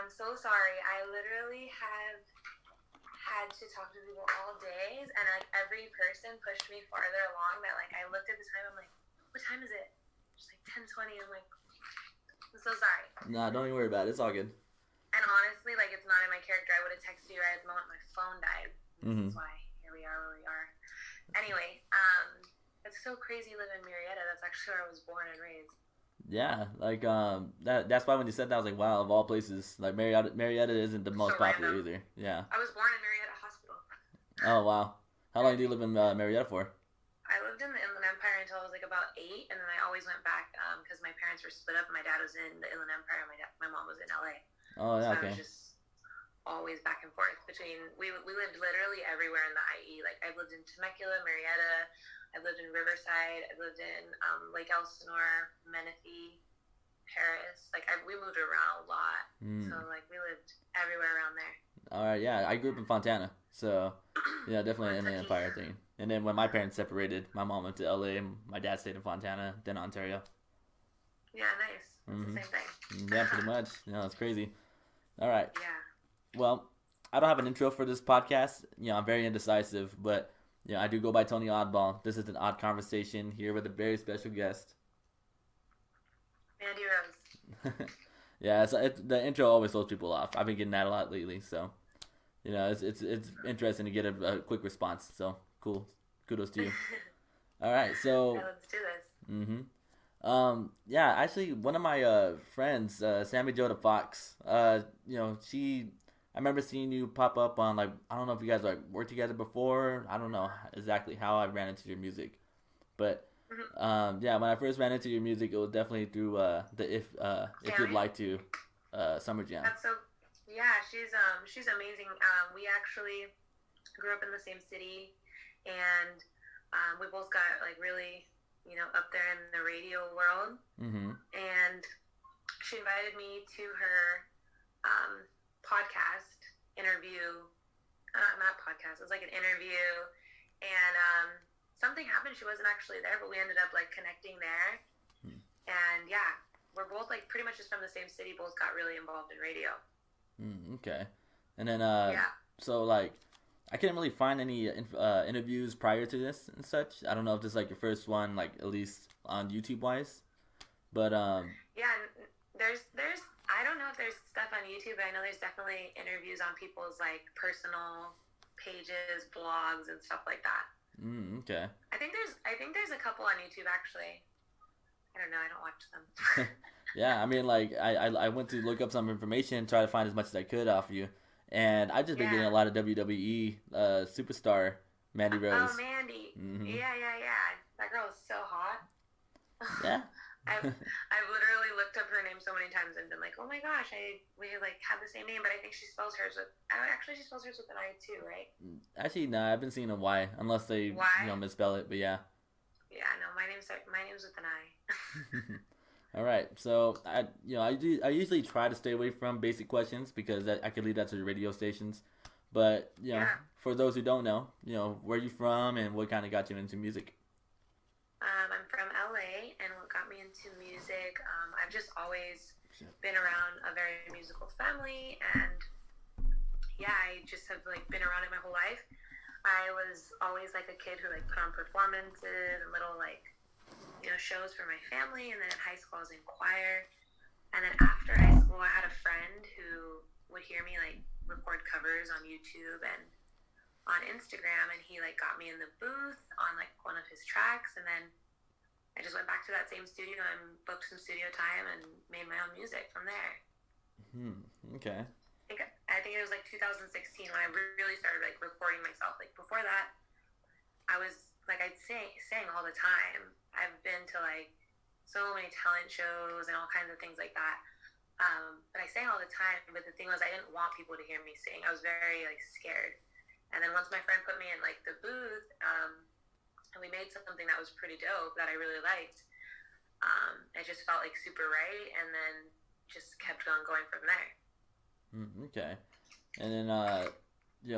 I'm so sorry. I literally have had to talk to people all day, and like every person pushed me farther along that like I looked at the time, I'm like, what time is it? It's like 10:20. I'm like, I'm so sorry. Nah, don't even worry about it. It's all good. And honestly, like it's not in my character. I would have texted you right at the moment my phone died. This is why here we are where we are. Anyway, it's so crazy living in Marietta. That's actually where I was born and raised. Yeah, like that's why when you said that I was like, wow, of all places, like Marietta isn't the most So popular random. either. Yeah. I was born in Marietta Hospital. Oh wow. How long do you live in Marietta for? I lived in the Inland Empire until I was like about 8, and then I always went back because my parents were split up. My dad was in the Inland Empire, and my mom was in LA. Oh yeah, So I okay. was just always back and forth between. We lived literally everywhere in the IE. Like I've lived in Temecula, Marietta. I've lived in Riverside. I've lived in Lake Elsinore, Menifee, Paris. Like we moved around a lot. So like we lived everywhere around there. All right, yeah, I grew up in Fontana, so yeah, definitely in the Empire thing. And then when my parents separated, my mom went to LA, and my dad stayed in Fontana, then Ontario. Yeah, nice. It's the same thing. Yeah, pretty much. It's crazy. All right. Yeah. Well, I don't have an intro for this podcast. I'm very indecisive, but I do go by Tony Awdball. This is an odd conversation here with a very special guest. Mandi Rose. Yeah, the intro always throws people off. I've been getting that a lot lately, so it's interesting to get a quick response. So cool, kudos to you. All right, so let's do this. Yeah, actually, one of my friends, Sammy Joe the Fox, I remember seeing you pop up on like I don't know if you guys like worked together before. I don't know exactly how I ran into your music, but. Yeah, when I first ran into your music, it was definitely through the if you'd like to Summer Jam. That's so yeah, she's amazing. We actually grew up in the same city, and we both got like really up there in the radio world. And she invited me to her podcast interview. Not podcast. It was like an interview, and something happened. She wasn't actually there, but we ended up like connecting there. And yeah, we're both like pretty much just from the same city. Both got really involved in radio. Okay, and then so like I couldn't really find any interviews prior to this and such. I don't know if this is like your first one, like at least on YouTube wise, but yeah, there's I don't know if there's stuff on YouTube, but I know there's definitely interviews on people's like personal pages, blogs, and stuff like that. Okay. I think there's a couple on YouTube actually. I don't know. I don't watch them. Yeah, I mean, like I went to look up some information, try to find as much as I could off you, and I just been getting a lot of WWE superstar Mandi Rose. Oh, Mandi. Yeah. That girl is so hot. Yeah. I've literally looked up her name so many times and been like, oh my gosh, we like have the same name, but I think she spells hers with she spells hers with an I too, right? Actually, no, I've been seeing a Y, unless they misspell it, but yeah. Yeah, no, my name's with an I. All right, so I usually try to stay away from basic questions because I could leave that to the radio stations, but for those who don't know, where are you from and what kind of got you into music? I'm from LA, and what got me into music, I've just always been around a very musical family, and yeah, I just have like been around it my whole life. I was always like a kid who like put on performances and little like shows for my family, and then in high school I was in choir, and then after high school I had a friend who would hear me like record covers on YouTube and on Instagram, and he like got me in the booth on like one of his tracks, and then I just went back to that same studio and booked some studio time and made my own music from there. Okay. I think it was like 2016 when I really started like recording myself. Like before that, I was like I'd sang all the time. I've been to like so many talent shows and all kinds of things like that. But I sang all the time. But the thing was, I didn't want people to hear me sing. I was very like scared. And then once my friend put me in like the booth, and we made something that was pretty dope that I really liked, it just felt like super right, and then just kept on going from there. Okay. And then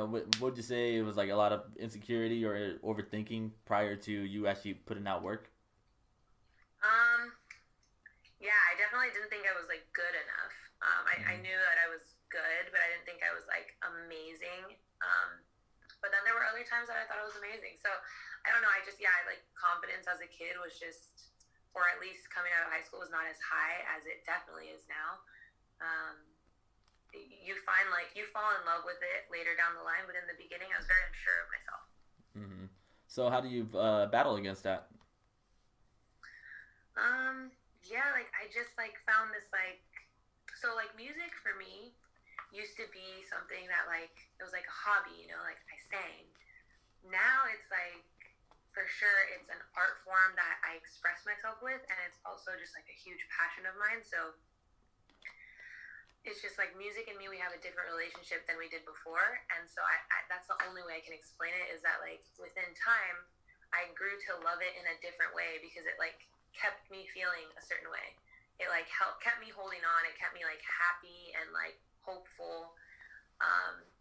what would you say it was like a lot of insecurity or overthinking prior to you actually putting out work? Yeah, I definitely didn't think I was like good enough. I knew that I was times that I thought it was amazing. So I don't know. Confidence as a kid was just, or at least coming out of high school was not as high as it definitely is now. Um, you find you fall in love with it later down the line, but in the beginning I was very unsure of myself. Mm-hmm. So how do you battle against that? Yeah, I just found this music for me used to be something that it was like a hobby, I sang. Now it's for sure it's an art form that I express myself with, and it's also just a huge passion of mine. So it's just music and me, we have a different relationship than we did before, and so I that's the only way I can explain it, is that within time I grew to love it in a different way, because it kept me feeling a certain way. It kept me holding on. It kept me happy and hopeful.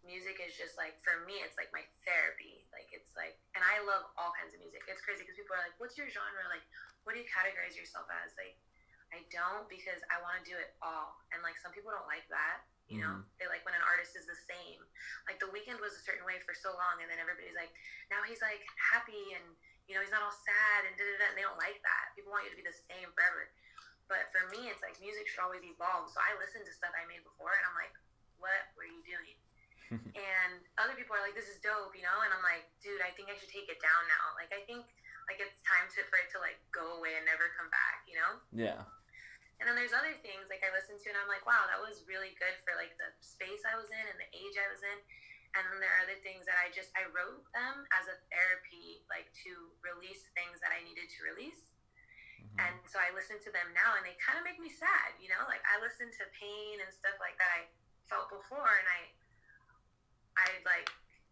Music is just for me, it's my therapy. And I love all kinds of music. It's crazy because people are what's your genre? What do you categorize yourself as? I don't, because I want to do it all. And some people don't like that. You know, they when an artist is the same. The Weeknd was a certain way for so long, and then everybody's now he's happy, and he's not all sad and da-da-da, and they don't like that. People want you to be the same forever. But for me, it's music should always evolve. So I listen to stuff I made before, and I'm what were you doing? And other people are this is dope, and I'm dude, I think I should take it down now. I think it's time for it to go away and never come back, Yeah. And then there's other things I listen to, and I'm wow, that was really good for the space I was in and the age I was in. And then there are other things that I wrote them as a therapy, to release things that I needed to release. Mm-hmm. And so I listen to them now, and they kind of make me sad, I listen to pain and stuff that I felt before, and I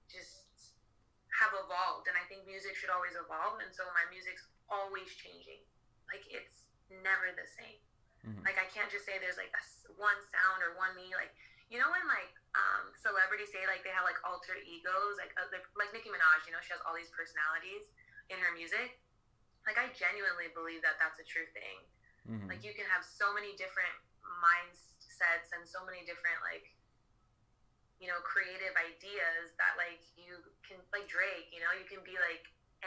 just have evolved. And I think music should always evolve, and so my music's always changing. It's never the same. Mm-hmm. I can't just say there's one sound or one me. When celebrities say they have alter egos, like Nicki Minaj, she has all these personalities in her music. I genuinely believe that that's a true thing. Mm-hmm. You can have so many different mindsets and so many different creative ideas that you can Drake, you can be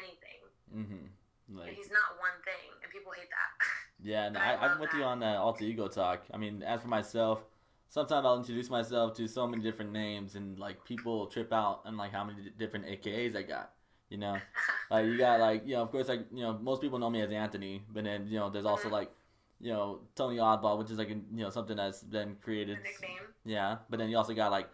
anything. Mm-hmm. And he's not one thing, and people hate that. Yeah, no, I'm with you on that alter ego talk. I mean, as for myself, sometimes I'll introduce myself to so many different names, and people trip out on how many different AKAs I got. You got of course most people know me as Anthony, but then there's also Tony Awdball, which is something that's been created. A nickname. Yeah, but then you also got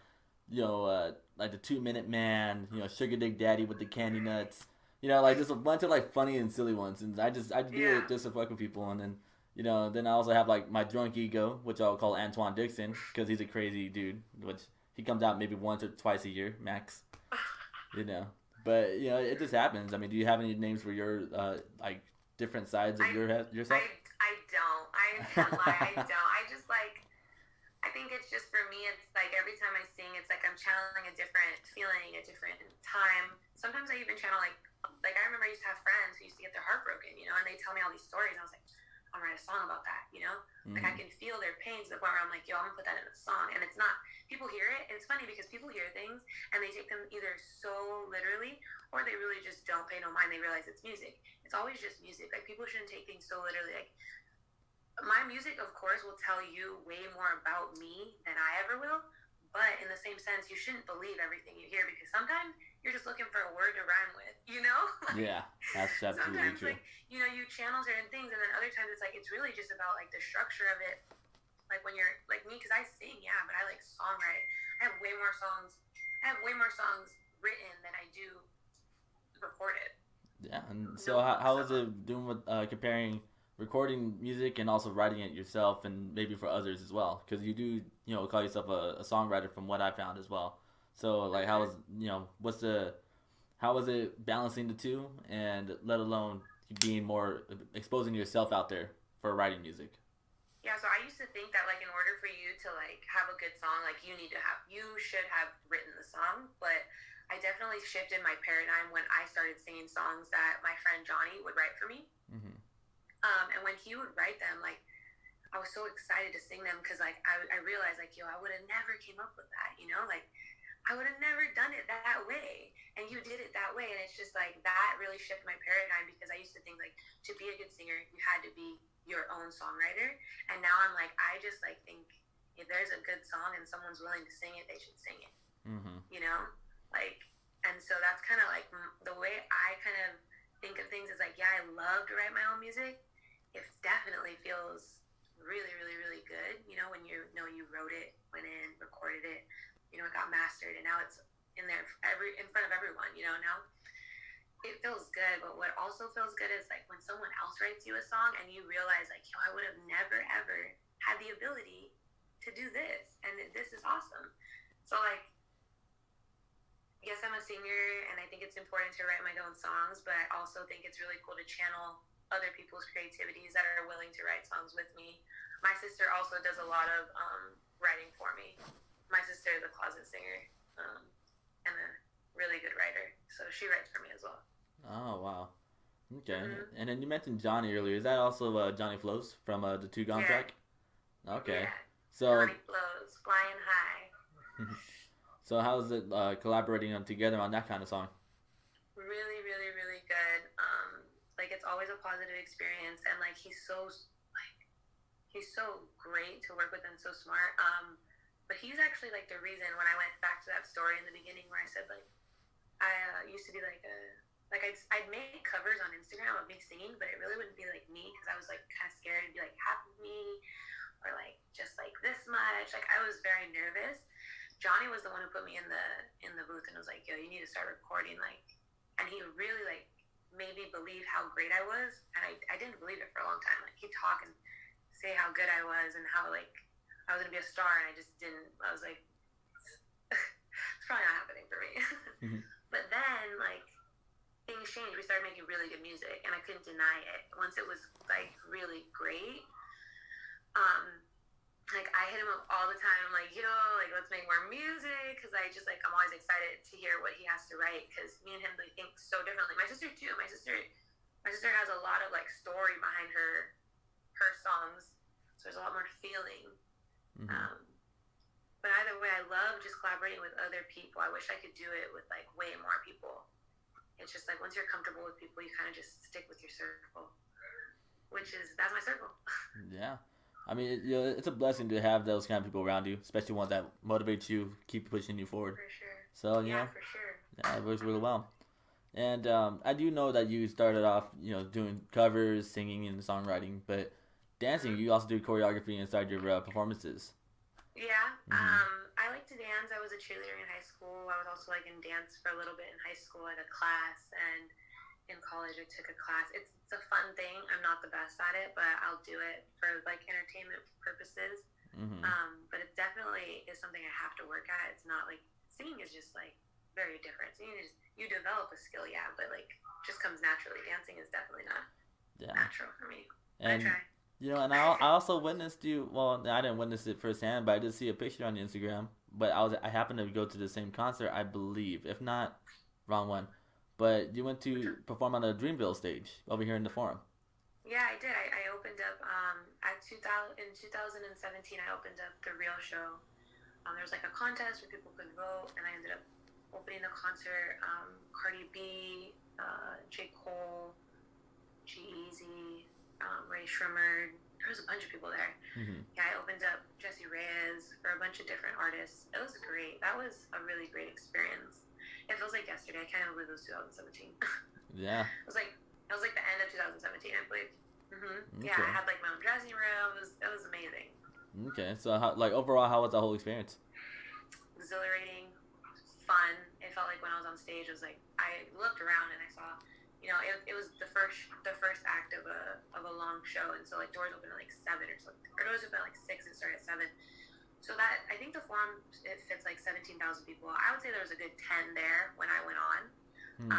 the 2-Minute Man, Sugar Dick Daddy with the candy nuts. Just a bunch of funny and silly ones, and I do it just to fuck with people. And then then I also have my drunk ego, which I'll call Antoine Dixon, because he's a crazy dude, which he comes out maybe once or twice a year max. But it just happens. I mean, do you have any names for your different sides of yourself? I don't. I can't lie. I don't. I think it's just, for me, it's every time I sing, it's I'm channeling a different feeling, a different time. Sometimes I even channel I remember I used to have friends who used to get their heart broken, and they tell me all these stories, and I was I'm gonna write a song about that, Mm-hmm. I can feel their pain to the point where I'm yo, I'm gonna put that in a song. And it's not, people hear it, and it's funny because people hear things and they take them either so literally, or they really just don't pay no mind. They realize it's music. It's always just music. People shouldn't take things so literally. My music, of course, will tell you way more about me than I ever will. But in the same sense, you shouldn't believe everything you hear, because sometimes you're just looking for a word to rhyme with, Yeah, that's absolutely true. You channel certain things, and then other times it's really just about the structure of it. When you're me, because I sing, yeah, but I songwrite. I have way more songs written than I do recorded. Yeah, and so how is it doing with comparing recording music and also writing it yourself, and maybe for others as well? Because you do, call yourself a songwriter from what I found as well. So how is how is it balancing the two, and let alone being more exposing yourself out there for writing music? Yeah, so I used to think that in order for you to have a good song, you should have written the song. But I definitely shifted my paradigm when I started singing songs that my friend Johnny would write for me. Mm-hmm. And when he would write them, I was so excited to sing them, because I realized yo, I would have never came up with that, I would have never done it that way. And you did it that way. And it's just like, that really shifted my paradigm, because I used to think like, to be a good singer, you had to be your own songwriter. And now I'm like, I just like think if there's a good song and someone's willing to sing it, they should sing it. Mm-hmm. You know? Like, and so that's kind of like the way I kind of think of things is like, yeah, I love to write my own music. It definitely feels really, really, really good. You know, when you know you wrote it, went in, recorded it, you know, it got mastered, and now it's in there in front of everyone. You know, now it feels good. But what also feels good is like when someone else writes you a song and you realize like, yo, I would have never ever had the ability to do this, and this is awesome. So like, yes, I'm a singer, and I think it's important to write my own songs, but I also think it's really cool to channel other people's creativities that are willing to write songs with me. My sister also does a lot of writing for me. My sister is a closet singer and a really good writer, so she writes for me as well. Oh, wow. Okay. Mm-hmm. And then you mentioned Johnny earlier. Is that also Johnny Flows from the Two Gone track? Okay. Yeah. So Johnny Flows, Flying High. So how's it collaborating together on that kind of song? Really, really, really good. Like, it's always a positive experience, and like he's so great to work with and so smart. But he's actually like the reason when I went back to that story in the beginning where I said like I used to be like I'd make covers on Instagram of me singing, but it really wouldn't be like me, because I was like kind of scared to be like half of me or like just like this much. Like, I was very nervous. Johnny was the one who put me in the booth and was like, yo, you need to start recording, like, and he really like made me believe how great I was, and I didn't believe it for a long time. Like, he'd talk and say how good I was and how like I was gonna be a star, and I just didn't. I was like, it's probably not happening for me. Mm-hmm. But then like things changed. We started making really good music, and I couldn't deny it. Once it was like really great, like I hit him up all the time. I'm like, yo, like let's make more music, because I just like I'm always excited to hear what he has to write, because me and him they think so differently. My sister too. My sister has a lot of like story behind her songs, so there's a lot more feeling. Mm-hmm. But either way, I love just collaborating with other people. I wish I could do it with like way more people. It's just like once you're comfortable with people, you kind of just stick with your circle, that's my circle. Yeah. I mean, it's a blessing to have those kind of people around you, especially ones that motivate you, keep pushing you forward. For sure. So, for sure. Yeah, it works really well. And I do know that you started off, doing covers, singing, and songwriting, but dancing, you also do choreography inside your performances. Yeah. Mm-hmm. I like to dance. I was a cheerleader in high school. I was also like in dance for a little bit in high school at a class, and in college I took a class. It's a fun thing. I'm not the best at it, but I'll do it for like entertainment purposes. Mm-hmm. But it definitely is something I have to work at. It's not like singing is just like very different. Singing is you develop a skill, yeah, but like just comes naturally. Dancing is definitely not natural for me. And I try. And I also witnessed you. Well, I didn't witness it firsthand, but I did see a picture on Instagram. But I happened to go to the same concert, I believe, if not, wrong one. But you went to perform on the Dreamville stage over here in the Forum. Yeah, I did. I opened up in 2017. I opened up the Real show. There was like a contest where people could vote, and I ended up opening the concert. Cardi B, J. Cole, G-Eazy, Ray Shrimmer. There was a bunch of people there. Mm-hmm. Yeah, I opened up Jessie Reyes for a bunch of different artists. It was great. That was a really great experience. It feels like yesterday. I can't believe it was 2017. Yeah. It was like the end of 2017, I believe. Mm-hmm. Okay. Yeah, I had like my own dressing room. It was amazing. Okay, so overall, how was the whole experience? Exhilarating, fun. It felt like when I was on stage, it was like I looked around and I saw, it was the first act of a long show, and so like doors open at like 7 or something, or doors open at like 6 and start at 7. So that, I think the Forum, it fits like 17,000 people. I would say there was a good 10 there when I went on.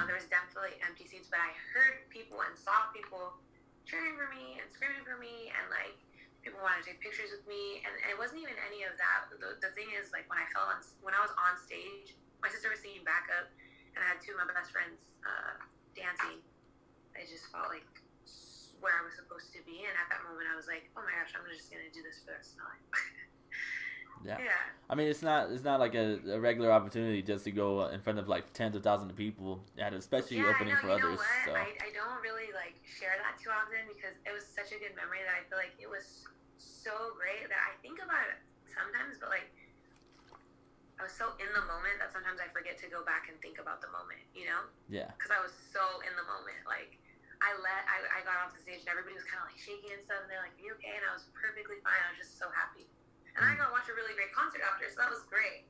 There was definitely empty seats, but I heard people and saw people cheering for me and screaming for me, and like people wanted to take pictures with me, and it wasn't even any of that. The thing is, like when I was on stage, my sister was singing backup, and I had two of my best friends dancing. I just felt like where I was supposed to be, and at that moment I was like, oh my gosh, I'm just gonna do this for the rest of my life. Yeah. Yeah. I mean, it's not like a regular opportunity just to go in front of like tens of thousands of people, and especially Yeah, I opening know. for You know others. what? So I don't really like share that too often because it was such a good memory that I feel like it was so great that I think about it sometimes, but like I was so in the moment that sometimes I forget to go back and think about the moment, you know? yeah. Because I was so in the moment. Like I got off the stage and everybody was kind of like shaking and stuff, and they're like, "Are you okay?" And I was perfectly fine. I was just so happy, and I got to watch a really great concert after, so that was great.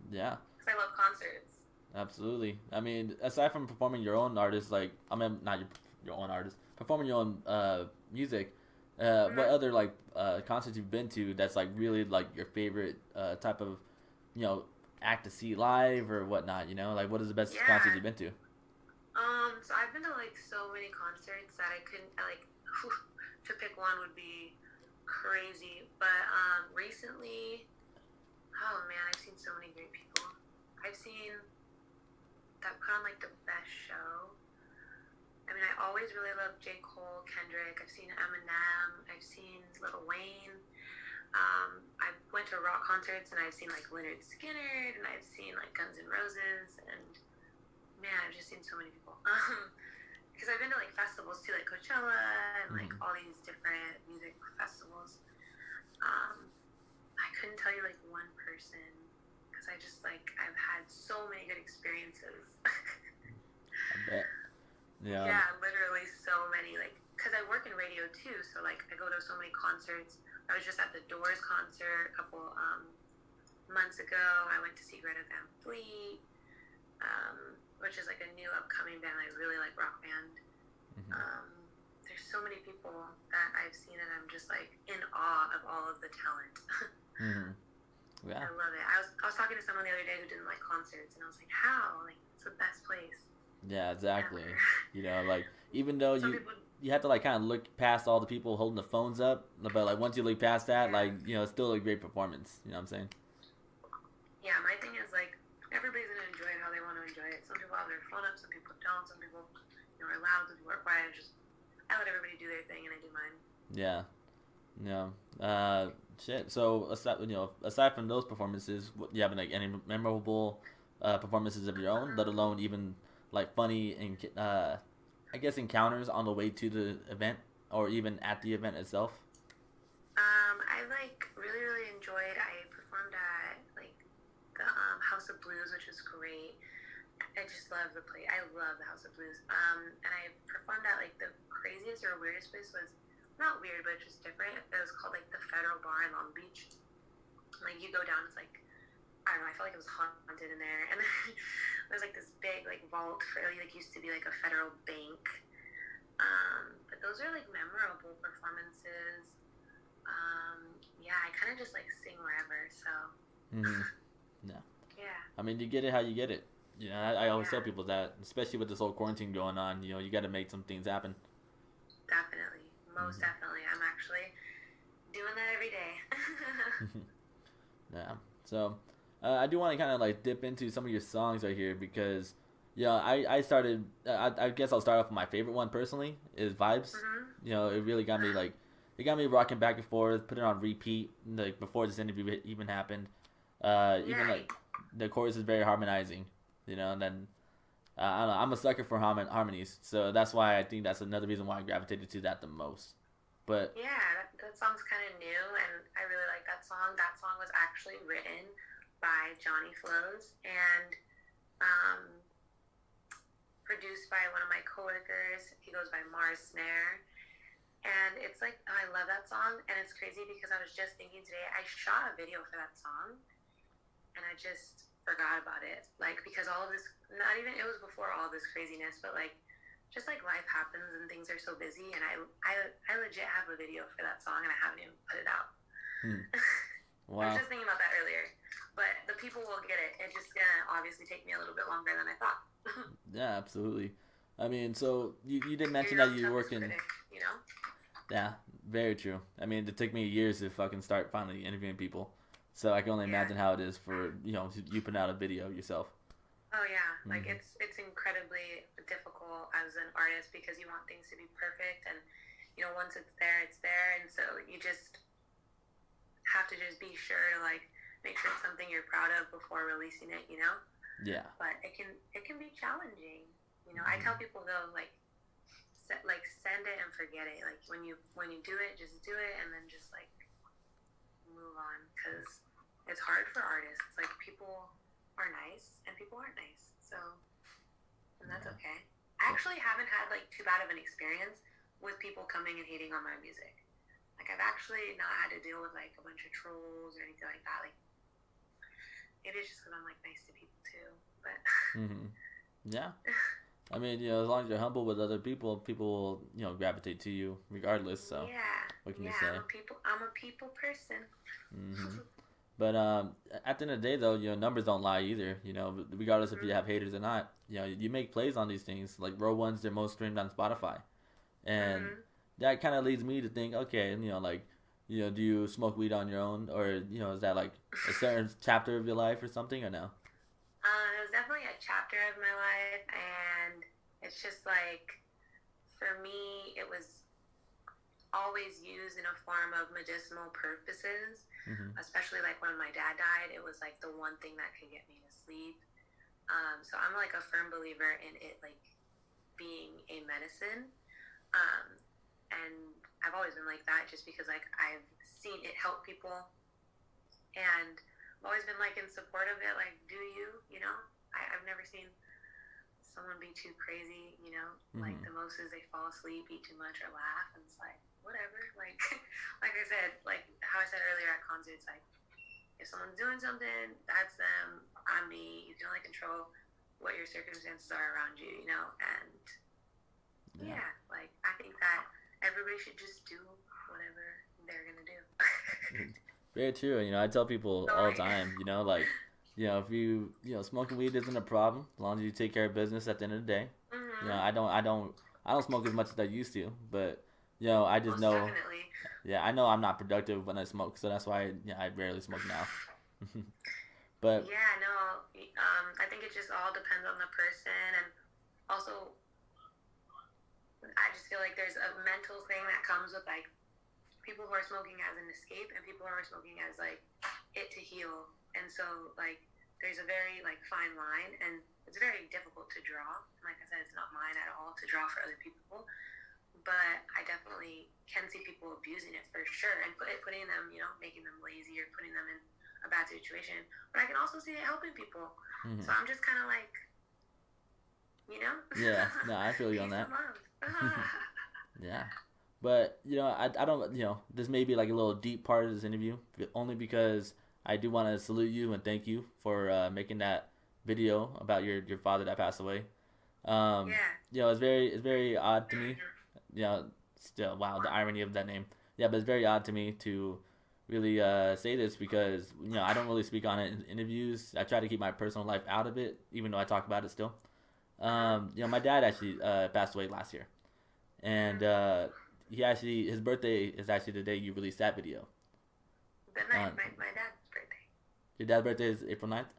Yeah. Because I love concerts. Absolutely. I mean, aside from performing your own artists, like I mean, not your own artist, performing your own music. What other like concerts you've been to that's like really like your favorite type of act to see live or whatnot? Like what is the best concert you've been to? So I've been to like so many concerts that I couldn't to pick one would be crazy. But recently, oh man, I've seen so many great people. I've seen that put on like the best show. I mean, I always really loved J. Cole, Kendrick. I've seen Eminem. I've seen Lil Wayne. I went to rock concerts and I've seen like Lynyrd Skynyrd and I've seen like Guns N' Roses and man, I've just seen so many people. Because I've been to like festivals too, like Coachella and like all these different music festivals. I couldn't tell you like one person because I just like I've had so many good experiences. I bet. Yeah. Yeah, literally so many. Like, because I work in radio too, so like I go to so many concerts. I was just at the Doors concert a couple months ago. I went to see Greta Van Fleet. Which is like a new upcoming band. I really like rock band. There's so many people that I've seen and I'm just like in awe of all of the talent. Yeah. I love it. I was talking to someone the other day who didn't like concerts and I was like, how? Like it's the best place. Yeah, exactly. Ever. Like even though you have to like kind of look past all the people holding the phones up, but like once you look past that, like it's still a great performance. You know what I'm saying? Yeah, my thing is like everybody's gonna enjoy it how they want to enjoy it. Some people have their phone up, some people don't. Some people, are loud, some people are quiet. I let everybody do their thing and I do mine. Yeah. Shit. So aside from those performances, you have like any memorable performances of your own, let alone even like funny and I guess encounters on the way to the event or even at the event itself? I like really enjoyed. I performed at like the House of Blues, which was great. I just love the place. I love the House of Blues. And I performed at like the craziest or weirdest place was not weird, but just different. It was called like the Federal Bar in Long Beach. Like you go down, it's like I don't know. I felt like it was haunted in there, and there's like this big like vault for like used to be like a federal bank. But those are like memorable performances. Yeah, I kind of just like sing wherever. So. Yeah. Yeah. I mean, you get it how you get it. I always tell people that, especially with this whole quarantine going on, you got to make some things happen. Definitely. Most definitely. I'm actually doing that every day. Yeah. So, I do want to kind of like dip into some of your songs right here because, I started, I guess I'll start off with my favorite one personally is Vibes. It really got me like, it got me rocking back and forth, put it on repeat, like before this interview even happened. Even like the chorus is very harmonizing, and then I don't know, I'm a sucker for harmonies, so that's why I think that's another reason why I gravitated to that the most. But yeah, that song's kind of new, and I really like that song. That song was actually written by Johnny Flows and produced by one of my coworkers. He goes by Mars Snare. And it's like, I love that song. And it's crazy because I was just thinking today, I shot a video for that song. And I just forgot about it. Like, because all of this, it was before all this craziness, but like, just like life happens and things are so busy. And I legit have a video for that song and I haven't even put it out. Wow. I was just thinking about that earlier. But the people will get it. It's just gonna obviously take me a little bit longer than I thought. Yeah, absolutely. I mean, so you did mention that you work in... Critic, Yeah, very true. I mean, it took me years to fucking start finally interviewing people. So I can only imagine how it is for, you putting out a video yourself. Oh, yeah. Like, it's incredibly difficult as an artist because you want things to be perfect. And, once it's there, it's there. And so you just have to just be sure to, like, make sure it's something you're proud of before releasing it, you know? Yeah. But it can be challenging. You know, I tell people though, like send it and forget it. Like when you do it, just do it and then just like move on, because it's hard for artists. Like people are nice and people aren't nice. So, and that's okay. I actually haven't had like too bad of an experience with people coming and hating on my music. Like I've actually not had to deal with like a bunch of trolls or anything like that. Like maybe it's just because I'm like nice to people too. But yeah, I mean, as long as you're humble with other people, people will, gravitate to you regardless. So yeah, what can you say? I'm a people person. But at the end of the day, though, numbers don't lie either. Regardless if you have haters or not, you make plays on these things. Like Row One's their most streamed on Spotify, and that kind of leads me to think, okay, do you smoke weed on your own, or is that like a certain chapter of your life or something, or no? It was definitely a chapter of my life, and it's just like, for me, it was always used in a form of medicinal purposes, especially like when my dad died. It was like the one thing that could get me to sleep. So I'm like a firm believer in it like being a medicine, and I've always been like that just because like I've seen it help people, and I've always been like in support of it. Like, do you? I've never seen someone be too crazy. Like the most is they fall asleep, eat too much, or laugh, and it's like whatever. Like, like I said, like how I said earlier at concerts, like if someone's doing something, that's them. I'm me. You can only control what your circumstances are around you. And yeah, like I think that everybody should just do whatever they're gonna do. Very true. I tell people all the time, like, if you, smoking weed isn't a problem as long as you take care of business at the end of the day. I don't smoke as much as I used to, but I just Most know, definitely. yeah, I know I'm not productive when I smoke, so that's why I rarely smoke now. But yeah, no, I think it just all depends on the person, and also I just feel like there's a mental thing that comes with like people who are smoking as an escape and people who are smoking as like it to heal. And so like there's a very like fine line, and it's very difficult to draw. Like I said, it's not mine at all to draw for other people, but I definitely can see people abusing it for sure, and putting them, making them lazy or putting them in a bad situation. But I can also see it helping people. So I'm just kind of like, yeah, no, I feel you on that. Yeah. But, I don't, this may be like a little deep part of this interview, only because I do want to salute you and thank you for making that video about your father that passed away. It's very odd to me. Still, wow, the irony of that name. Yeah, but it's very odd to me to really say this because, I don't really speak on it in interviews. I try to keep my personal life out of it, even though I talk about it still. My dad actually passed away last year. And his birthday is actually the day you released that video. The night, my dad's birthday. Your dad's birthday is April 9th?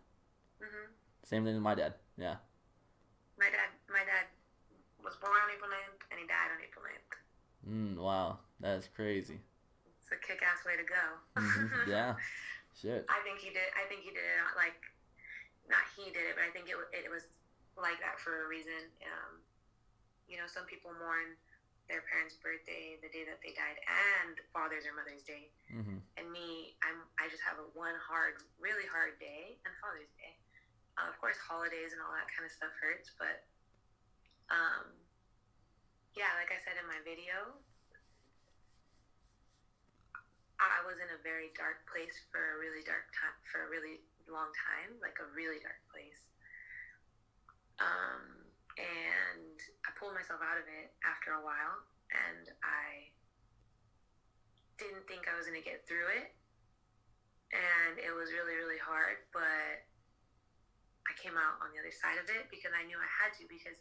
Same thing as my dad, yeah. My dad was born on April 9th and he died on April 9th. Wow, that's crazy. It's a kick-ass way to go. Yeah, shit. I think he did it like, not he did it, but I think it was like that for a reason. Some people mourn their parents' birthday, the day that they died, and Father's or Mother's Day. And me, I just have one really hard day, and Father's Day. Of course, holidays and all that kind of stuff hurts, but yeah, like I said in my video, I was in a very dark place for a really long time, like a really dark place. And I pulled myself out of it after a while, and I didn't think I was going to get through it, and it was really, really hard, but I came out on the other side of it because I knew I had to, because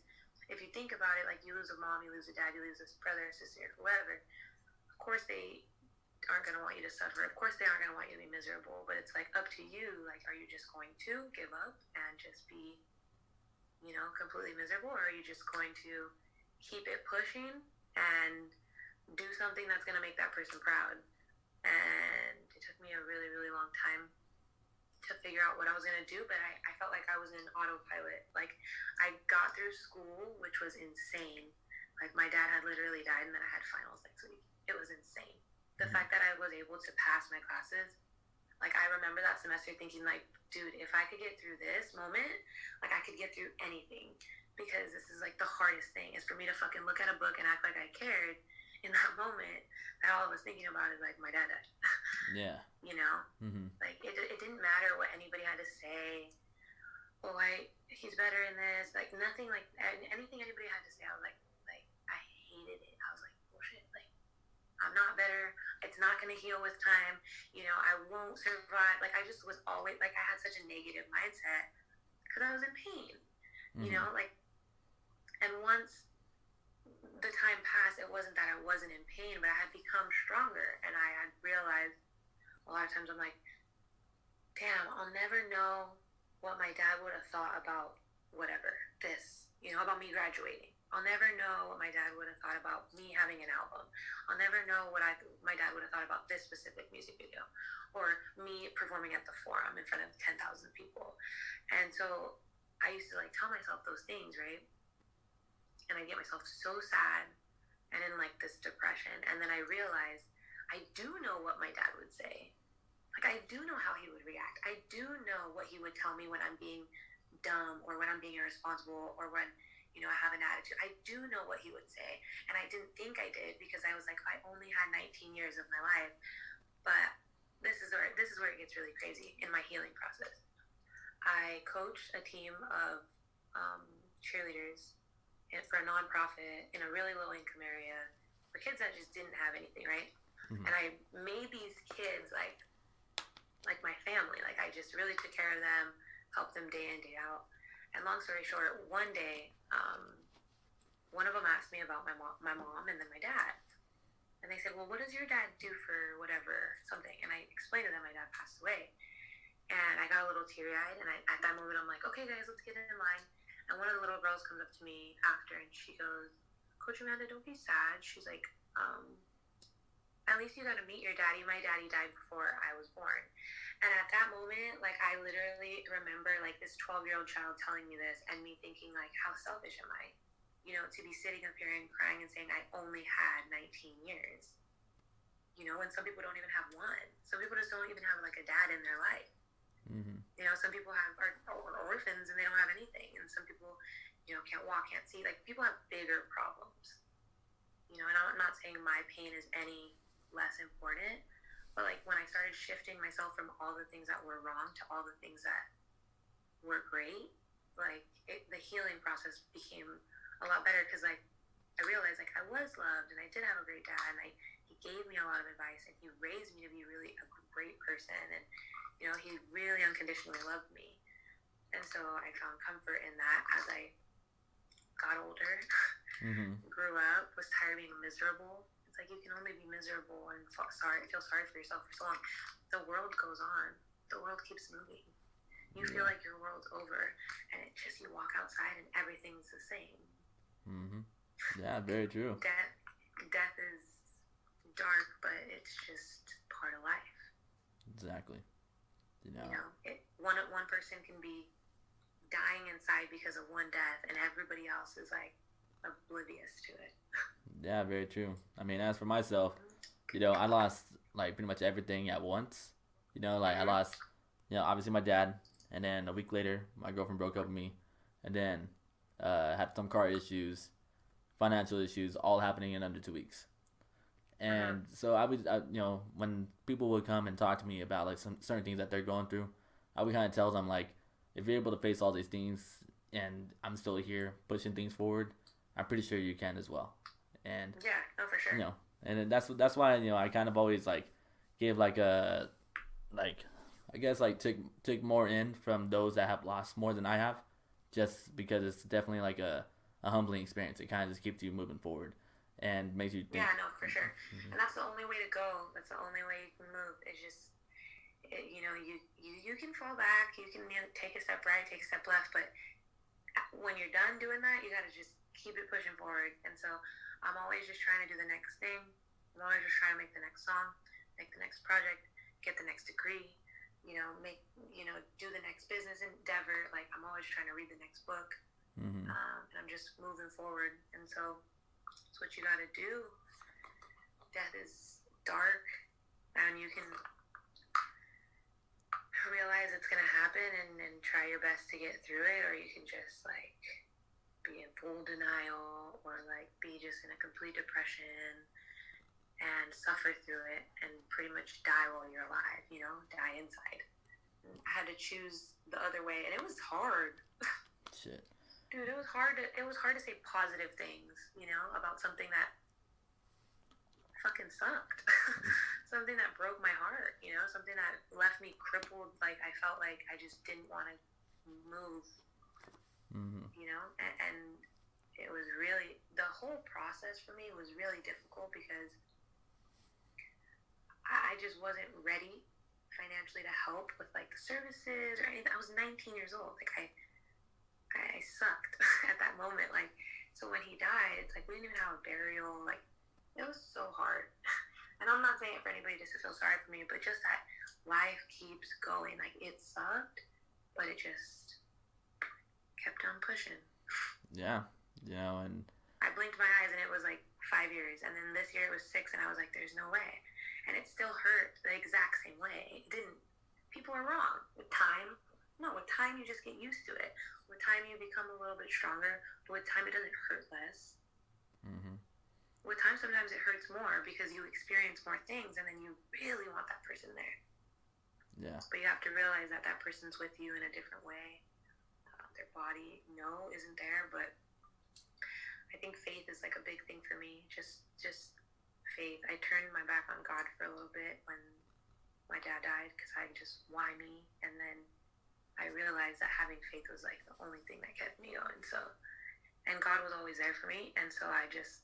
if you think about it, like you lose a mom, you lose a dad, you lose a brother or sister, whatever, of course they aren't going to want you to suffer, of course they aren't going to want you to be miserable, but it's like up to you, like are you just going to give up and just be completely miserable, or are you just going to keep it pushing and do something that's going to make that person proud? And it took me a really, really long time to figure out what I was going to do, but I felt like I was in autopilot. Like, I got through school, which was insane. Like, my dad had literally died, and then I had finals next week. It was insane. The fact that I was able to pass my classes, like, I remember that semester thinking, like, dude, if I could get through this moment, like, I could get through anything. Because this is, like, the hardest thing is for me to fucking look at a book and act like I cared in that moment. And all I was thinking about is, like, my dad died. Yeah. You know? Like, it didn't matter what anybody had to say. Oh, he's better in this. Like, nothing, like, anything anybody had to say, I was like, I hated it. I was like, bullshit. Like, I'm not better. It's not going to heal with time. You know, I won't survive. Like, I just was always, like, I had such a negative mindset because I was in pain. You know, like, and once the time passed, it wasn't that I wasn't in pain, but I had become stronger, and I had realized a lot of times I'm like, damn, I'll never know what my dad would have thought about whatever, this, you know, about me graduating. I'll never know what my dad would have thought about me having an album. I'll never know what my dad would have thought about this specific music video, or me performing at the Forum in front of 10,000 people. And so I used to, like, tell myself those things, right? And I get myself so sad and in, like, this depression. And then I realized I do know what my dad would say. Like, I do know how he would react. I do know what he would tell me when I'm being dumb, or when I'm being irresponsible, or when, you know, I have an attitude. I do know what he would say. And I didn't think I did, because I was like, I only had 19 years of my life. But this is where it gets really crazy in my healing process. I coached a team of cheerleaders for a nonprofit in a really low-income area for kids that just didn't have anything, right? And I made these kids like my family. Like, I just really took care of them, helped them day in, day out. And long story short, one day, one of them asked me about my mom, and then my dad. And they said, well, what does your dad do for whatever, something? And I explained to them my dad passed away. And I got a little teary-eyed, and at that moment, I'm like, okay, guys, let's get in line. And one of the little girls comes up to me after, and she goes, Coach Amanda, don't be sad. She's like, at least you got to meet your daddy. My daddy died before I was born. And at that moment, like, I literally remember, like, this 12-year-old child telling me this, and me thinking, like, how selfish am I? You know, to be sitting up here and crying and saying I only had 19 years. You know, and some people don't even have one. Some people just don't even have, like, a dad in their life. You know, some people are orphans and they don't have anything, and some people, you know, can't walk, can't see. Like, people have bigger problems. You know, and I'm not saying my pain is any less important, but, like, when I started shifting myself from all the things that were wrong to all the things that were great, like, the healing process became a lot better, because, like, I realized, like, I was loved, and I did have a great dad, and he gave me a lot of advice, and he raised me to be really a great person, and, you know, he really unconditionally loved me. And so I found comfort in that as I got older, grew up, was tired of being miserable. It's like, you can only be miserable and feel sorry for yourself for so long. The world goes on. The world keeps moving. You feel like your world's over, and it's just, you walk outside and everything's the same. Yeah, very true. Death is dark, but it's just part of life. Exactly. You know, one person can be dying inside because of one death, and everybody else is, like, oblivious to it. Yeah, very true. I mean, as for myself, you know, I lost, like, pretty much everything at once. You know, like, I lost, you know, obviously my dad, and then a week later, my girlfriend broke up with me, and then had some car issues, financial issues, all happening in under 2 weeks. And so I would, you know, when people would come and talk to me about, like, some certain things that they're going through, I would kind of tell them, like, if you're able to face all these things and I'm still here pushing things forward, I'm pretty sure you can as well. And yeah, no, for sure. You know, and that's why, you know, I kind of always, like, give, like, a, like, I guess, like, take more in from those that have lost more than I have, just because it's definitely, like, a humbling experience. It kind of just keeps you moving forward and makes you think. Yeah, no, for sure. And that's the only way to go. That's the only way you can move. It's just, you know, you can fall back. You can, you know, take a step right, take a step left. But when you're done doing that, you got to just keep it pushing forward. And so I'm always just trying to do the next thing. I'm always just trying to make the next song, make the next project, get the next degree, make, do the next business endeavor. Like, I'm always trying to read the next book. Mm-hmm. And I'm just moving forward. And so it's what you got to do. Death is dark, and you can realize it's going to happen and try your best to get through it, or you can just, like, be in full denial, or, like, be just in a complete depression and suffer through it and pretty much die while you're alive, die inside. And I had to choose the other way, and it was hard. Shit. Dude, it was hard to say positive things, about something that fucking sucked. Something that broke my heart, something that left me crippled. Like, I felt like I just didn't want to move, Mm-hmm. and it was really, the whole process for me was really difficult because I just wasn't ready financially to help with, like, the services or anything. I was 19 years old. Like, I sucked at that moment. Like, so when he died, it's like we didn't even have a burial. Like, it was so hard. And I'm not saying it for anybody just to feel sorry for me, but just that life keeps going. Like, it sucked, but it just kept on pushing. Yeah. And I blinked my eyes and it was like 5 years. And then this year it was 6, and I was like, there's no way. And it still hurt the exact same way. It didn't. People are wrong. With time you just get used to it. With time you become a little bit stronger. But with time it doesn't hurt less. Mm-hmm. With time, sometimes it hurts more because you experience more things, and then you really want that person there. Yeah. But you have to realize that that person's with you in a different way. Their body, isn't there. But I think faith is like a big thing for me. Just faith. I turned my back on God for a little bit when my dad died because I just, why me? And then I realized that having faith was like the only thing that kept me going. So, and God was always there for me. And so I just,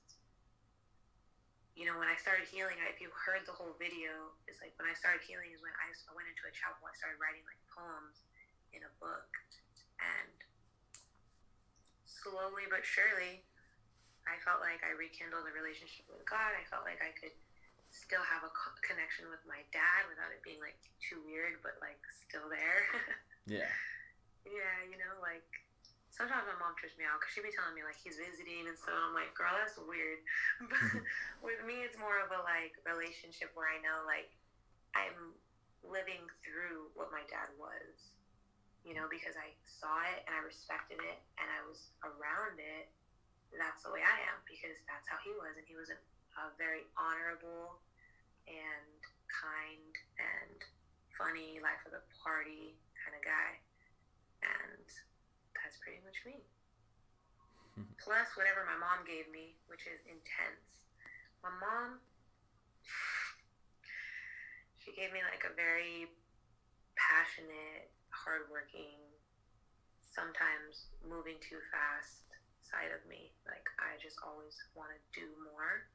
when I started healing, if you heard the whole video, it's like when I started healing is when I went into a chapel. I started writing like poems in a book, and slowly but surely, I felt like I rekindled a relationship with God. I felt like I could still have a connection with my dad without it being like too weird, but like still there. Yeah. Yeah, like sometimes my mom trips me out because she'd be telling me like he's visiting and stuff. I'm like, girl, that's weird. But with me, it's more of a like relationship where I know like I'm living through what my dad was, because I saw it and I respected it and I was around it. That's the way I am because that's how he was, and he was a very honorable and kind and funny, life of the party kind of guy, and that's pretty much me. Plus whatever my mom gave me, which is intense. My mom, she gave me like a very passionate, hardworking, sometimes moving too fast side of me. Like, I just always want to do more,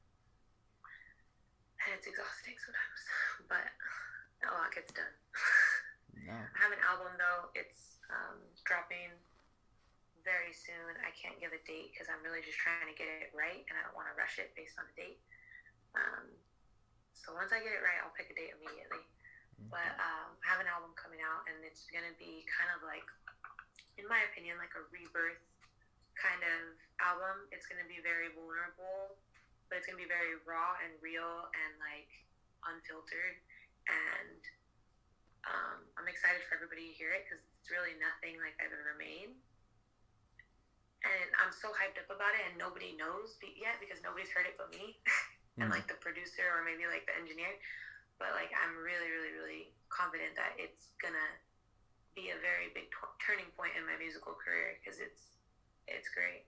and it's exhausting sometimes, but a lot gets done. No. I have an album though. It's dropping very soon. I can't give a date because I'm really just trying to get it right, and I don't want to rush it based on a date. So once I get it right, I'll pick a date immediately. Mm-hmm. But I have an album coming out, and it's gonna be kind of like, in my opinion, like a rebirth kind of album. It's going to be very vulnerable, but it's going to be very raw and real and like unfiltered, and I'm excited for everybody to hear it because it's really nothing like I've ever made, and I'm so hyped up about it, and nobody knows yet because nobody's heard it but me and like the producer or maybe like the engineer, but like I'm really really really confident that it's gonna be a very big turning point in my musical career because it's great.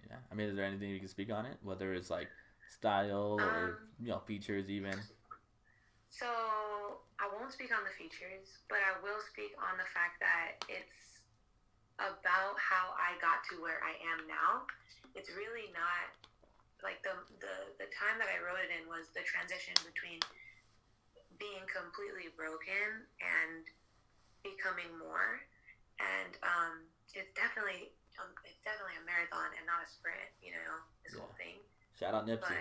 Yeah, I mean, is there anything you can speak on it? Whether it's like style or features even. So I won't speak on the features, but I will speak on the fact that it's about how I got to where I am now. It's really not like the time that I wrote it in was the transition between being completely broken and becoming more, and it's definitely a marathon and not a sprint, this whole thing. Shout out Nipsey.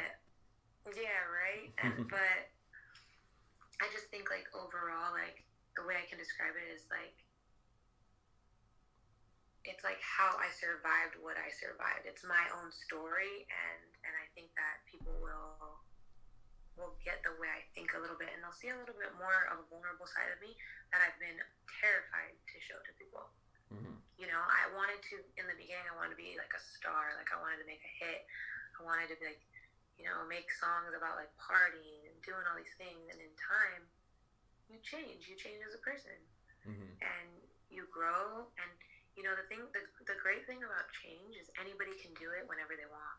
But, yeah, right? But I just think, like, overall, like, the the way I can describe it is like, it's like how I survived what I survived. It's my own story, and I think that people will get the way I think a little bit, and they'll see a little bit more of a vulnerable side of me that I've been terrified to show to people. Mm-hmm. You know, I wanted to, in the beginning, I wanted to be like a star. Like, I wanted to make a hit. I wanted to be like, you know, make songs about like partying and doing all these things. And in time, you change. You change as a person. Mm-hmm. And you grow. And, you know, the great thing about change is anybody can do it whenever they want.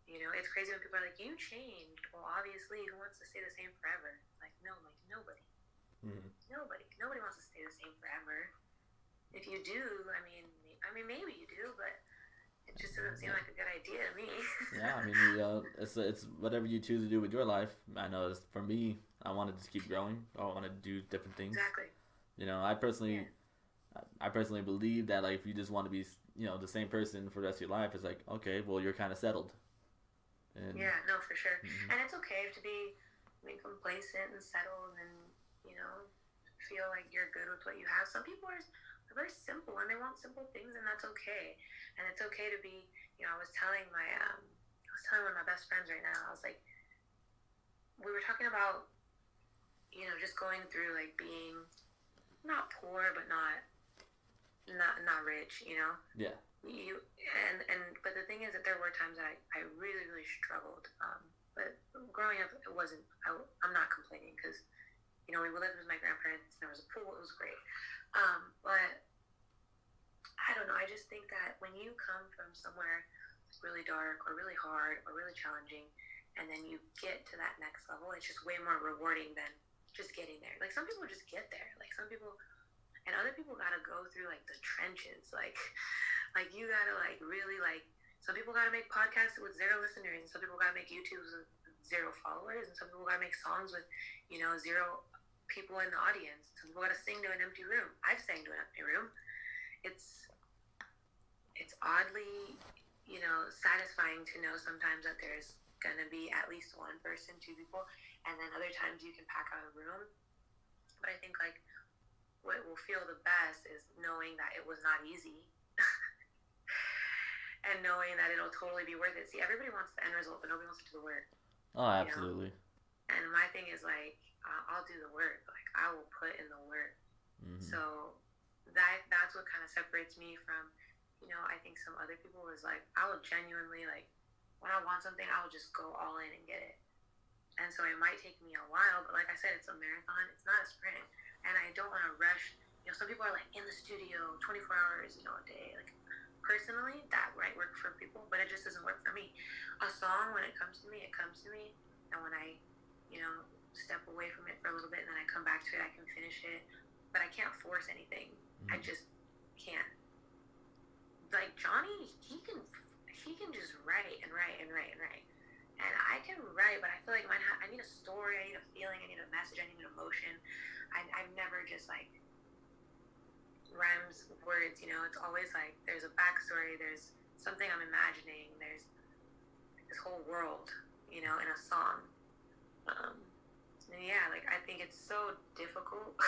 You know, it's crazy when people are like, you changed. Well, obviously, who wants to stay the same forever? Like, no, like nobody. Mm-hmm. Nobody wants to stay the same forever. If you do, I mean, maybe you do, but it just doesn't seem like a good idea to me. Yeah, I mean, you know, it's whatever you choose to do with your life. I know for me, I wanted to keep growing. I wanted to do different things. Exactly. You know, I personally believe that, like, if you just want to be, you know, the same person for the rest of your life, it's like, okay, well, you're kind of settled. And, yeah, no, for sure. Mm-hmm. And it's okay to be complacent and settled and, you know, feel like you're good with what you have. Some people are very simple and they want simple things, and that's okay. And it's okay to be, you know, I was telling one of my best friends right now, I was like, we were talking about, you know, just going through like being not poor but not rich, you know. Yeah. But the thing is that there were times that I really, really struggled. But growing up, I'm not complaining because, you know, we lived with my grandparents and there was a pool. It was great. But I don't know. I just think that when you come from somewhere really dark or really hard or really challenging, and then you get to that next level, it's just way more rewarding than just getting there. Like, some people just get there. Like, some people, and other people gotta go through like the trenches. Like you gotta like really like. Some people gotta make podcasts with 0 listeners, and some people gotta make YouTubes with 0 followers, and some people gotta make songs with, you know, 0 people in the audience. Some people gotta sing to an empty room. I've sang to an empty room. It's oddly, you know, satisfying to know sometimes that there's gonna be at least 1 person, 2 people, and then other times you can pack out a room. But I think like what will feel the best is knowing that it was not easy. And knowing that it'll totally be worth it. See, everybody wants the end result, but nobody wants to do the work. Oh, absolutely. You know? And my thing is like, I'll do the work. Like, I will put in the work. Mm-hmm. So that's what kind of separates me from, you know, I think some other people is like, I will genuinely, like, when I want something, I will just go all in and get it. And so it might take me a while, but like I said, it's a marathon. It's not a sprint. And I don't want to rush. You know, some people are like in the studio 24 hours, you know, a day. Like, personally, that might work for people, but it just doesn't work for me. A song, when it comes to me, it comes to me. And when I, you know, step away from it for a little bit and then I come back to it, I can finish it. But I can't force anything. Mm-hmm. I just can't. Like, Johnny, he can just write and write and write and write. And I can write, but I feel like I need a story, I need a feeling, I need a message, I need an emotion. I've never just, like, rhymes words, you know. It's always like there's a backstory, there's something I'm imagining, there's this whole world, you know, in a song. And yeah, like, I think it's so difficult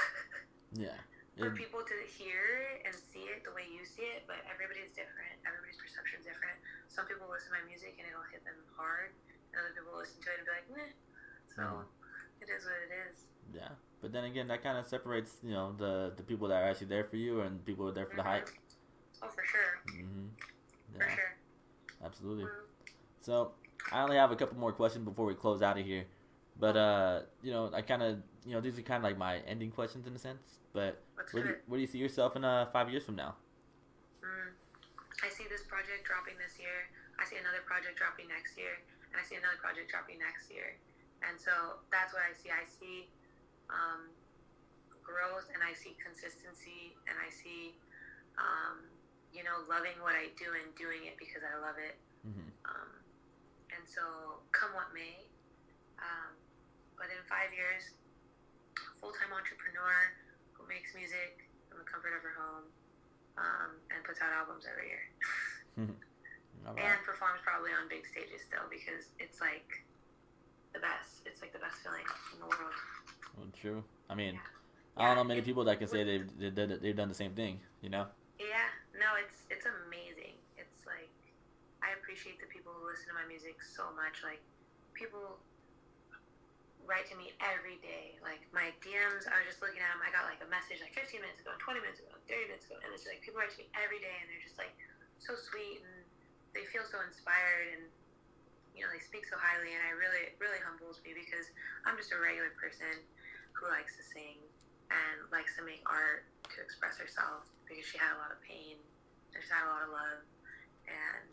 for people to hear it and see it the way you see it, but everybody's different, everybody's perception is different. Some people listen to my music and it'll hit them hard, and other people listen to it and be like, meh. So it is what it is. Yeah. But then again, that kind of separates, you know, the people that are actually there for you and people who are there for the hype. Oh, for sure. Mm-hmm. Yeah. For sure. Absolutely. So, I only have a couple more questions before we close out of here. But, you know, I kind of, you know, these are kind of like my ending questions in a sense. But where do you see yourself in 5 years from now? I see this project dropping this year. I see another project dropping next year. And I see another project dropping next year. And so that's what I see. I see growth, and I see consistency, and I see, you know, loving what I do and doing it because I love it. Mm-hmm. And so, come what may. But in 5 years, full-time entrepreneur who makes music from the comfort of her home, and puts out albums every year. Right. And performs probably on big stages still, because it's like the best. It's like the best feeling in the world. Well, true. I mean, I don't Yeah, know many people that can say they've done the same thing. You know. yeah, no, it's amazing. It's like I appreciate the people who listen to my music so much. Like people write to me every day. Like my DMs, I was just looking at them. I got like a message like 15 minutes ago, 20 minutes ago, 30 minutes ago, and it's like people write to me every day, and they're just like so sweet, and they feel so inspired, and they speak so highly, and it really humbles me because I'm just a regular person who likes to sing and likes to make art to express herself because she had a lot of pain, and she's had a lot of love, and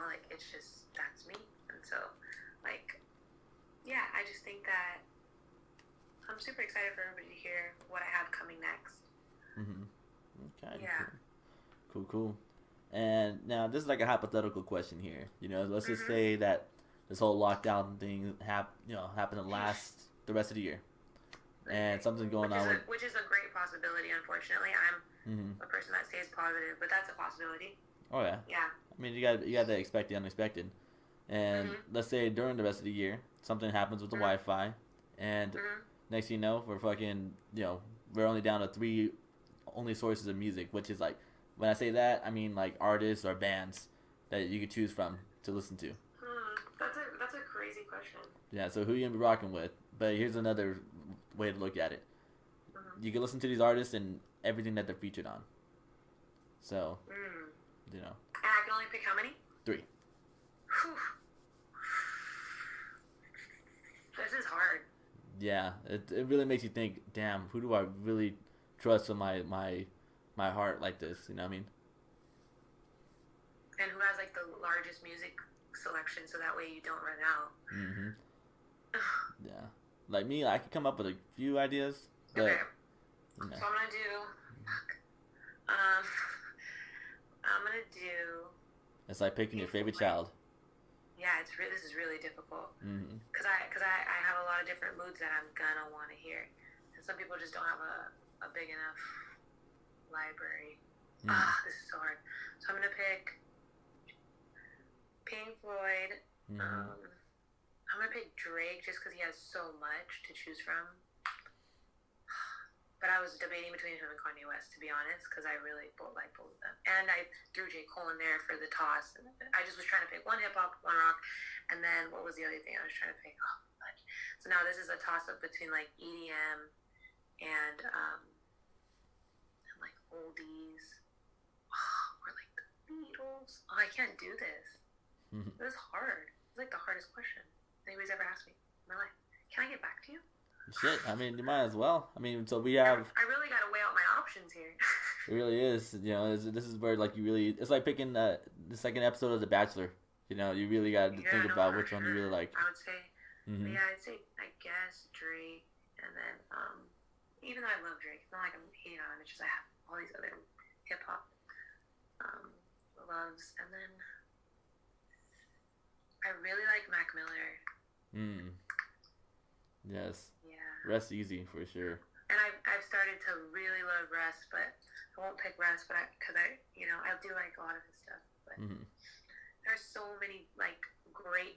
like it's just that's me, and so like. Yeah, I just think that I'm super excited for everybody to hear what I have coming next. Mm-hmm. Okay. Yeah. Cool. And now this is like a hypothetical question here. Let's just say that this whole lockdown thing happened to last the rest of the year, and something's going on which is a great possibility. Unfortunately, I'm a person that stays positive, but that's a possibility. Oh yeah. Yeah. I mean, you got to expect the unexpected, and let's say during the rest of the year something happens with the Wi-Fi, and next thing you know, we're fucking, we're only down to 3 only sources of music, which is like, when I say that, I mean like artists or bands that you could choose from to listen to. That's a crazy question. Yeah, so who you gonna be rocking with? But here's another way to look at it. You can listen to these artists and everything that they're featured on. So, And I can only pick how many? 3. Whew. This is hard. Yeah, it really makes you think, damn, who do I really trust with my heart like this? You know what I mean? And who has like the largest music selection so that way you don't run out. Yeah. Like me, I could come up with a few ideas. But, okay. So I'm gonna do it's like picking your favorite child. Yeah, this is really difficult because I have a lot of different moods that I'm gonna want to hear, and some people just don't have a big enough library. This is so hard. So I'm gonna pick Pink Floyd. I'm gonna pick Drake just because he has so much to choose from. But I was debating between him and Kanye West, to be honest, because I really like both of them. And I threw J. Cole in there for the toss. And I just was trying to pick one hip-hop, one rock, and then what was the other thing I was trying to pick? Oh, fudge. So now this is a toss-up between, like, EDM and like, oldies. Or, like, the Beatles. Oh, I can't do this. This is hard. It's, like, the hardest question anybody's ever asked me in my life. Can I get back to you? Shit, I mean, you might as well. I mean, so we have... I really got to weigh out my options here. It really is. This is where, like, you really... It's like picking the second episode of The Bachelor. You really got to think about which one you really like. I would say... Yeah, I'd say, I guess, Drake. And then, even though I love Drake, it's not like I'm hating on him. It's just I have all these other hip-hop loves. And then... I really like Mac Miller. Yes. Yeah. Rest easy for sure. And I've started to really love Russ, but I won't pick Russ, but because I do like a lot of his stuff. But there's so many like great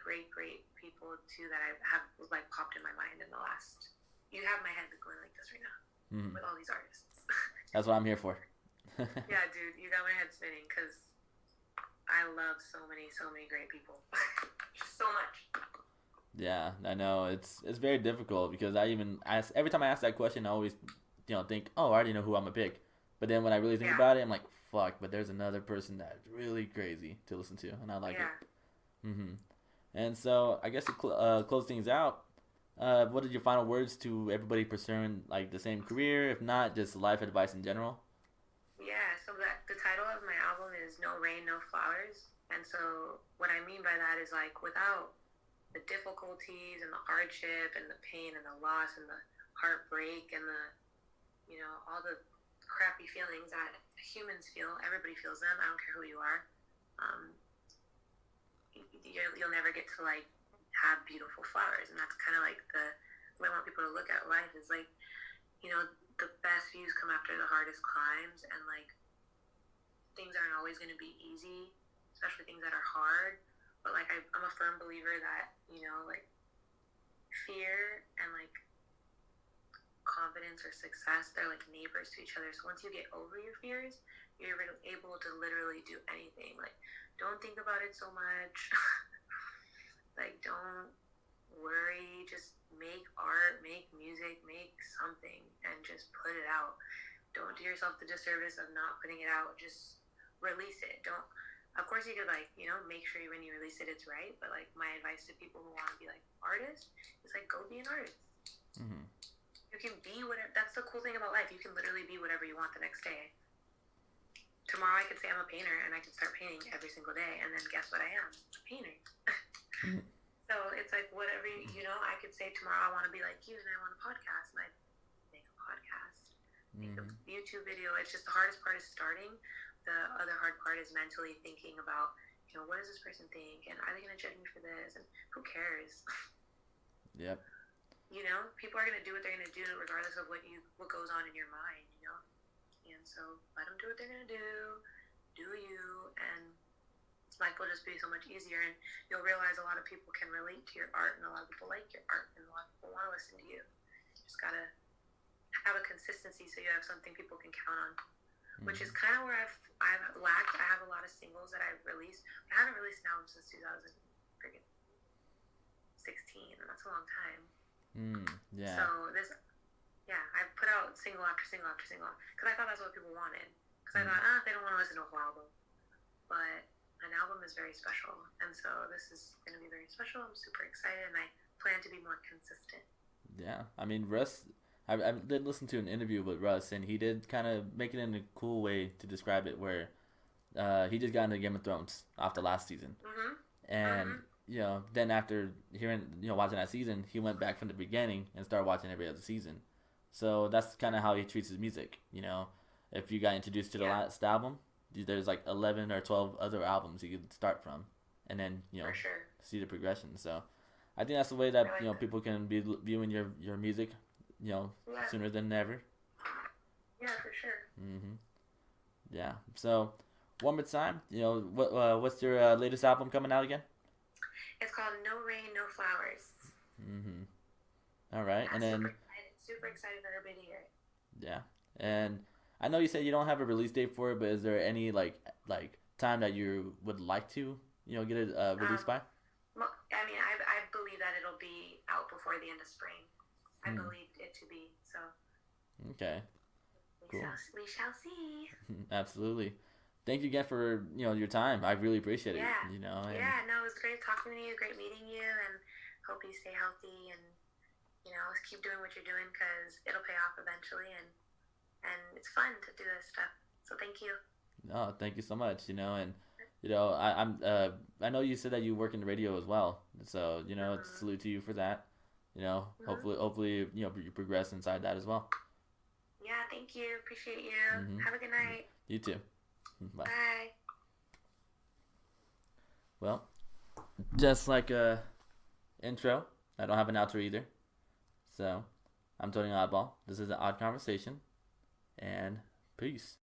people too that I have like popped in my mind in the last. You have my head going like this right now with all these artists. That's what I'm here for. Yeah, dude, you got my head spinning because I love so many great people, just so much. Yeah, I know. It's very difficult because every time I ask that question, I always, think, oh, I already know who I'm going to pick. But then when I really think about it, I'm like, fuck, but there's another person that's really crazy to listen to, and I like it. And so, I guess to close things out, what are your final words to everybody pursuing, like, the same career, if not, just life advice in general? Yeah, so the title of my album is No Rain, No Flowers. And so what I mean by that is, like, without the difficulties and the hardship and the pain and the loss and the heartbreak and the, all the crappy feelings that humans feel. Everybody feels them. I don't care who you are. You'll never get to like have beautiful flowers, and that's kind of like the way I want people to look at life is like, the best views come after the hardest climbs, and like things aren't always going to be easy, especially things that are hard. But, like, I'm a firm believer that, like, fear and, like, confidence or success, they're like neighbors to each other. So once you get over your fears, you're able to literally do anything. Like, don't think about it so much. Like, don't worry. Just make art, make music, make something, and just put it out. Don't do yourself the disservice of not putting it out. Just release it. Don't. Of course, you could, like, you know, make sure when you release it, it's right. But, like, my advice to people who want to be, like, artists is, like, go be an artist. Mm-hmm. You can be whatever. That's the cool thing about life. You can literally be whatever you want the next day. Tomorrow I could say I'm a painter, and I could start painting every single day. And then guess what I am? A painter. Mm-hmm. So it's, like, whatever, you know, I could say tomorrow I want to be like you, and I want a podcast. And I make a podcast. Make a YouTube video. It's just the hardest part is starting. The other hard part is mentally thinking about, you know, what does this person think, and are they going to judge me for this, and who cares? Yep. You know, people are going to do what they're going to do regardless of what goes on in your mind, you know? And so let them do what they're going to do you, and life will just be so much easier, and you'll realize a lot of people can relate to your art, and a lot of people like your art, and a lot of people want to listen to you. Just got to have a consistency so you have something people can count on. Which is kind of where I've lacked. I have a lot of singles that I've released. I haven't released an album since 2016, and that's a long time. Yeah. So I've put out single after single after single because I thought that's what people wanted. Because I thought, they don't want to listen to a whole album. But an album is very special, and so this is going to be very special. I'm super excited, and I plan to be more consistent. Yeah, I mean, Russ. I did listen to an interview with Russ, and he did kind of make it in a cool way to describe it, where he just got into Game of Thrones after last season. And, you know, then after watching that season, he went back from the beginning and started watching every other season. So that's kind of how he treats his music, you know. If you got introduced to the last album, there's like 11 or 12 other albums you could start from, and then, you know, see the progression. So I think that's the way that, you know, people can be viewing your music, you know, sooner than ever. Yeah, for sure. Yeah. So, one more time, you know, what's your latest album coming out again? It's called No Rain, No Flowers. All right, and then super excited for everybody to hear it. Yeah, and I know you said you don't have a release date for it, but is there any like time that you would like to, you know, get it released by? Well, I mean, I believe that it'll be out before the end of spring. I believed it to be, so. Okay. Cool. We shall see. Absolutely. Thank you again for, you know, your time. I really appreciate it. You know. And it was great talking to you. Great meeting you, and hope you stay healthy, and, you know, keep doing what you're doing because it'll pay off eventually, and it's fun to do this stuff. So thank you. No, thank you so much. You know, and you know, I know you said that you work in the radio as well, so you know, it's salute to you for that. You know, hopefully, you know, you progress inside that as well. Yeah, thank you. Appreciate you. Have a good night. You too. Bye. Bye. Well, just like a intro, I don't have an outro either. So, I'm Tony Awdball. This is an Odd Conversation, and peace.